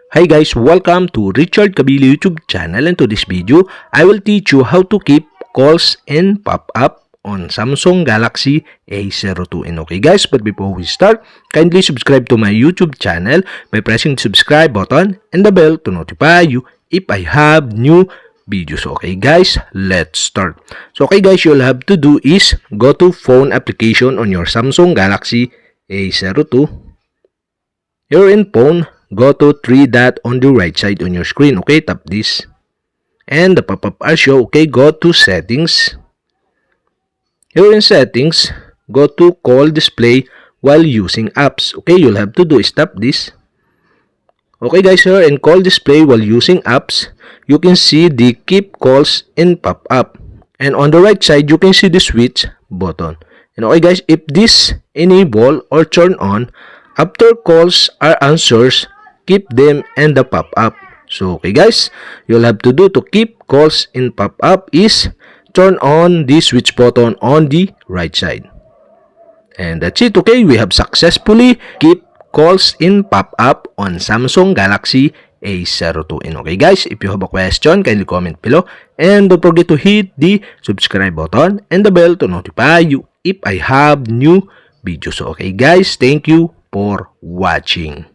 Hi guys, welcome to Richard Kabili YouTube channel, and to this video, I will teach you how to keep calls and pop-up on Samsung Galaxy A02. And okay guys, but before we start, kindly subscribe to my YouTube channel by pressing the subscribe button and the bell to notify you if I have new videos. Okay guys, let's start. So okay guys, you'll have to do is go to phone application on your Samsung Galaxy A02. You're in phone. Go to 3 dot on the right side on your screen. Okay, tap this. And the pop-up will show. Okay, go to settings. Here in settings, go to call display while using apps. Okay, you'll have to do is tap this. Okay guys, here in call display while using apps, you can see the keep calls and pop-up. And on the right side, you can see the switch button. And okay guys, if this enable or turn on, after calls are answers, keep them and the pop-up. So okay guys, you'll have to do to keep calls in pop-up is turn on the switch button on the right side. And that's it. Okay, we have successfully keep calls in pop-up on Samsung Galaxy A02. And okay guys, if you have a question, kindly comment below. And don't forget to hit the subscribe button and the bell to notify you if I have new videos. So okay guys, thank you for watching.